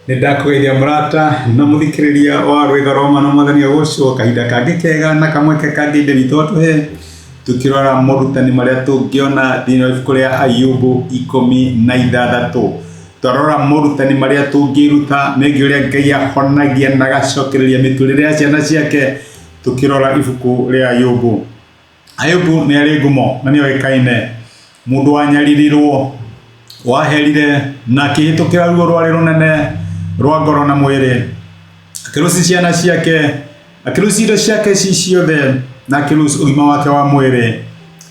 Nindakũgeithia mũrata na mũthikĩrĩria wa rwĩga rwa mwana mwathani ũcio kahinda kangĩ kega na kamweke kangĩ inde witũ tũhe tukirora morutani marĩa tũngĩona thĩinĩ wa ibuku rĩa Ayubu 16. Twarora morutani marĩa tũngĩruta megiĩ ũrĩa Ngai ahonagia na agacokereria mĩtũrĩre ya ciana ciake tukirora ibuku rĩa Ayubu. Ayubu nĩ arĩ ngumo na nĩ oĩkaine, mũndũ wanyaririrwo, waherire na akĩhĩtũkĩra ruo rwarĩ rũnene rwa ngoro na mwĩrĩ, akĩrucia ciana ciake, akĩrucia indo ciake ciothe na akĩrucia ũgima wake wa mwĩrĩ,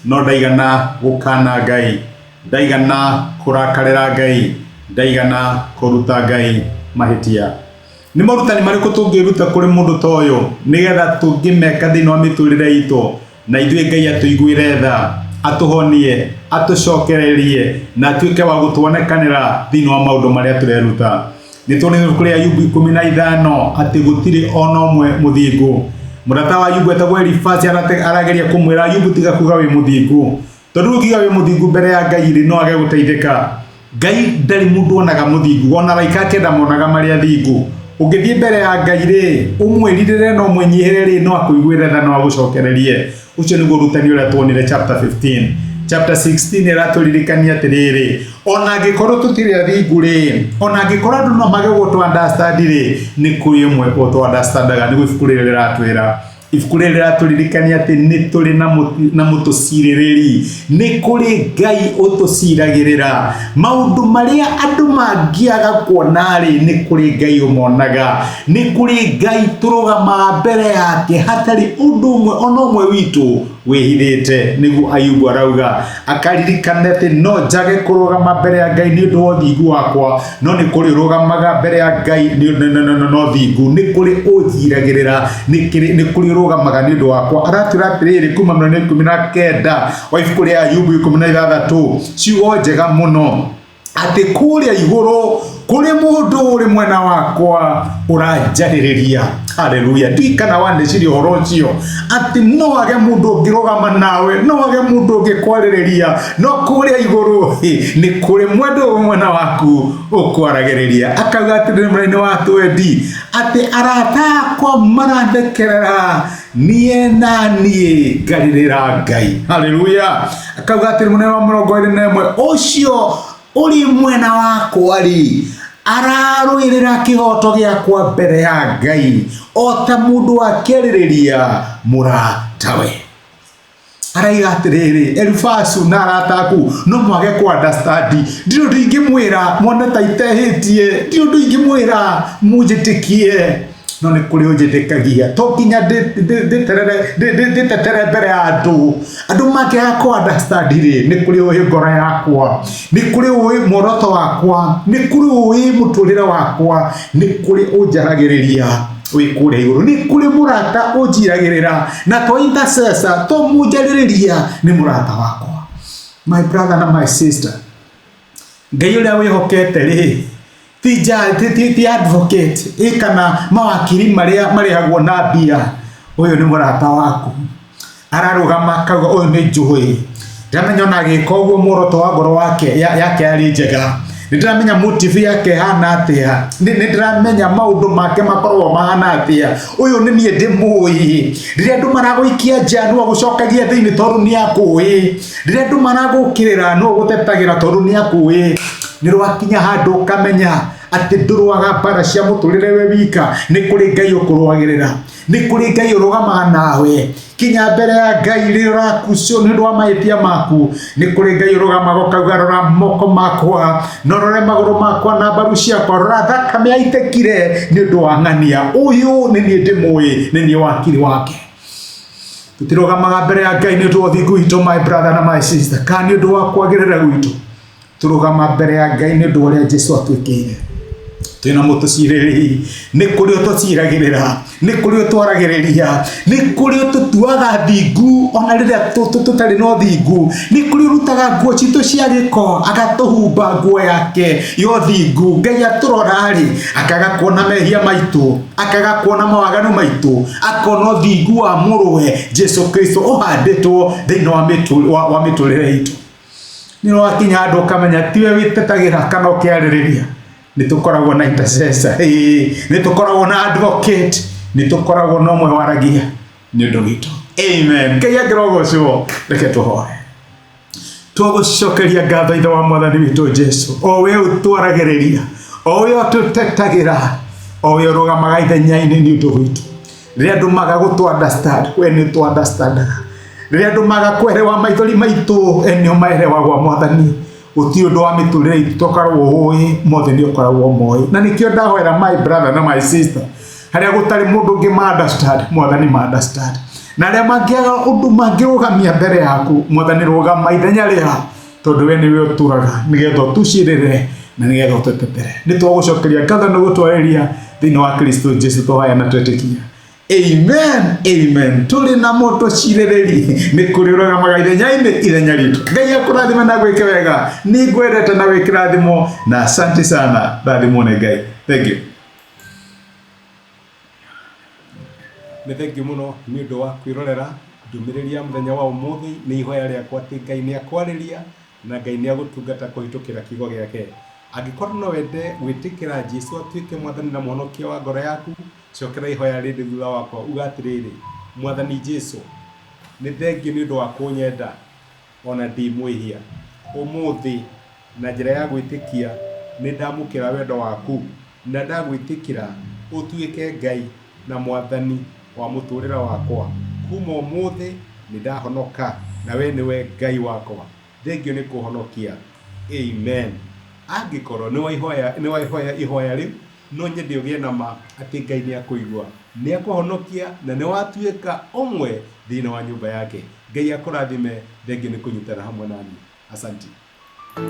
no ndaigana gũkana Ngai, ndaigana kũrakarĩra Ngai, ndaigana kũruta Ngai mahĩtia. Nĩ morutani marĩkũ tũngĩruta kũrĩ mũndũ ta ũyũ nĩgetha tũngĩmeka thĩinĩ wa mĩtũrĩre itũ na ithuĩ Ngai atũiguĩre tha, atũhonie, atũcokererie na atuĩke wa gũtuonekanĩra thĩinĩ wa maũndũ marĩa tũreruta? Nĩtuonire kũrĩ Ayubu 15 atĩ gũtirĩ ona ũmwe mũthingu. Mũrata wa Ayubu etagwo Elifazi arageria kũmwĩra Ayubu tiga kuga wĩ mũthingu, tondũ ukiuga wĩ mũthingu mbere ya Ngai no age gũteithĩka. Ngai ndarĩ mũndũ onaga mũthingu, ona araika ake ndamonaga marĩ athingu. Ũngĩthiĩ mbere ya Ngai rĩ, ũmwĩrirĩre na ũmũnyihere rĩ, no akũiguĩre tha no agũcokererie. Ũcio nĩguo ũrutani ũrĩa tuonire chapter 15. Chapter 16 ĩratũririkania atĩrĩrĩ, ona angĩkorwo tũtirĩ athingu rĩ, ona angĩkorwo andũ no mage gũtũ-understand rĩ, nĩ kũrĩ ũmwe ũtũ-understandaga. Nĩguo ibuku rĩrĩ rĩratwĩra. Ibuku rĩrĩ rĩratũririkania atĩ nĩ tũrĩ na mũtũcirĩrĩri, nĩ kũrĩ Ngai ũtũciragĩrĩra. Maũndũ marĩa andũ mangĩaga kuona rĩ, nĩ kũrĩ Ngai ũmonaga. Nĩ kũrĩ Ngai tũrũgama mbere yake hatarĩ ũndũ ũmwe ona ũmwe witũ wĩhithĩte. Nĩguo Ayubu arauga, akaririkana atĩ no njage kũrũgama mbere ya Ngai nĩ ũndũ wa ũthingu wakwa, no nĩ kũrĩ ũrũgamaga mbere ya Ngai no thingu, nĩ kũrĩ ũnjiragĩrĩra, nĩ kũrĩ ũrũgamaga nĩ ũndũ wakwa. Aratwĩra atĩrĩrĩ kuma mũrongo 19 wa ibuku rĩa Ayubu 16 ciugo njega mũno, atĩ kũrĩa igũrũ kũrĩ mũndũ ũrĩ mwena wakwa ũranjarĩrĩria. Haleluya. Ndikana wandĩcirie ũhoro ũcio atĩ no age mũndũ ũngĩrũgama nawe, no age mũndũ ũngĩkwarĩrĩria, no kũrĩa igũrũ nĩ kũrĩ mũndũ mwena waku ũkwaragĩrĩria. Akauga atĩ mũraini wa 20 atĩ arata akwa marathekerera, niĩ na niĩ ngarĩrĩra Ngai. Haleluya. Akauga atĩ mũraini wa 21 ũcio ũrĩ mwena wakwa rĩ, ararũĩrĩra kĩhoto gĩakwa mbere ya Ngai, o ta mũndũ akĩarĩrĩria mũratawe. Araiga atĩrĩrĩ, Elifazu na arata aku no mwage kũ-understand. Ndirĩ ũndũ ingĩmwĩra mwone ta itehĩtie, ndirĩ ũndũ ingĩmwĩra mũnjĩtĩkie, no nĩ kũrĩ ũnjĩtĩkagia. To nginya ndĩtetere mbere ya andũ makĩaga kũ-understand rĩ, nĩ kũrĩ ũĩ ngoro yakwa, nĩ kũrĩ ũĩ muoroto wakwa, nĩ kũrĩ ũĩ mũtũrĩre wakwa, nĩ kũrĩ ũnjaragĩrĩria wĩ kũrĩa igũrũ, nĩ kũrĩ mũrata ũnjiragĩrĩra, na to intercessor, to mũnjarĩrĩria, nĩ mũrata wakwa. My brother na my sister, Ngai ũrĩa wĩhokete rĩ, ti advocate kana mawakiri marĩa marĩhagwo na mbia. Ũyũ nĩ mũrata waku, ararũgama akauga ũyũ nĩ njũĩ, ndĩramenya ona agĩka ũguo muoroto wa ngoro yake arĩ njega, nĩndĩramenya motive yake hana atĩa, nĩndĩramenya maũndũ make makoragwo mahana atĩa. Ũyũ nĩ niĩ ndĩmũĩ. Rĩrĩa andũ maragũikia nja no agũcokagia thĩinĩ tondũ nĩ akũĩ. Rĩrĩa andũ maragũkĩrĩra no agũtetagĩra tondũ nĩ akũĩ. Nĩ rwakinya handũ ũkamenya atĩ ndũrũaga mbara cia mũtũrĩre we wika, nĩ kũrĩ Ngai ũkũrũagĩrĩra, nĩ kũrĩ Ngai ũrũgamaga nawe. Kinya mbere ya Ngai rĩrĩa ũrakucio nĩ ũndũ wa mahĩtia maku, nĩ kũrĩ Ngai ũrũgamaga ũkauga rora moko makwa, no rore magũrũ makwa na mbaru ciakwa, rora thakame yaitĩkire nĩ ũndũ wa ng'ania. Ũyũ nĩ niĩ ndĩmũĩ, nĩ niĩ wakiri wake. Tũtirũgamaga mbere ya Ngai nĩ ũndũ wa ũthingu witũ, my brother na my sister, kana nĩ ũndũ wa kwagĩrĩra gwitũ. Tũrũgama mbere ya Ngai nĩ ũndũ wa ũrĩa Jesũ atwĩkĩire. Twĩna mũtũcirĩrĩri, nĩ kũrĩ ũtũciragĩrĩra, nĩ kũrĩ ũtwaragĩrĩria, nĩ kũrĩ ũtũtuaga thingu ona rĩrĩa tũtarĩ na ũthingu, nĩ kũrĩ ũrutaga nguo citũ cia gĩko agatũhumba nguo yake ya ũthingu. Ngai atũrora rĩ, akaga kuona mehia maitũ, akaga kuona mawaganu maitũ, akona ũthingu wa mũrũwe Jesũ Kristo ũhandĩtwo thĩinĩ wa mĩtũrĩre itũ. Nĩ wakinya andũ ũkamenya tiwe wĩtetagĩra kana ũkĩarĩrĩria, ni tukoragwo na intercessor, ni tukoragwo na advocate, ni tukoragwo na umwe waragia ni undu gitu. Amen. Kaya kirogo cio reke tuhoe. Tugucokeria ngatho ithe wa mwathani witu Jesu, o we utwaragiriria, o we ututetagira, o we urugamaga ithenya-ini ni undu witu. Riria andu maga gutu understand, we ni tu understand. Riria andu maga kwerewa maithori maitu, eni umaerewa gwa mwathani. Uti undu wa miturire itu tokarwo ui, mothe ni ukoragwo moi. Na nikio ndahoera my brother na my sister, haria gutari mundu ungi ma understand, mwathani ma understand. Na aria mangiaga undu mangirugamia mbere yaku, mwathani rugama ithenya ria, tondu we niwe uturaga nigetha tucirire na nigetha tutetere. Ni twagucokeria ngatho na gutwariria thiini wa Kristo Jesu tuhaya na twetikia. Amen, amen. Tuli na moto cirereri ni kuri rugamaga ithenya ritu. Ngai akurathime na gwike wega, ni ngwendete na wikirathimo, na asante sana rathimo ne Ngai. Thank you. Ni thank you muno ni undu wa kwirorera ndumiriri ya muthenya wa umuthi. Ni ihoya riakwa ati Ngai ni akwariria na Ngai ni agutungata kuhitukira kiugo giake. Angikorwo no wende gwitikira Jesu atuike mwathani na mwonokia wa ngoro yaku, cokera ihoya rindi thutha wakwa uga atiriri: Mwathani Jesu, ni thengiu ni undu wa kunyenda ona ndi mwihia. Umuthi na njira ya gwitikia ni ndamukira wendo waku, na ndagwitikira utuike Ngai na mwathani wa muturira wakwa. Kuma umuthi ni ndahonoka, na we niwe Ngai wakwa. Thengiu ni kuhonokia. Amen. Angikorwo ni waihoya ihoya riu, no nyende ugie na ma ati Ngai ni akuigua, ni akuhonokia, na ni watuika umwe thiini wa nyumba yake. Ngai akurathime. Thengiu ni kunyitana hamwe nani. Asante.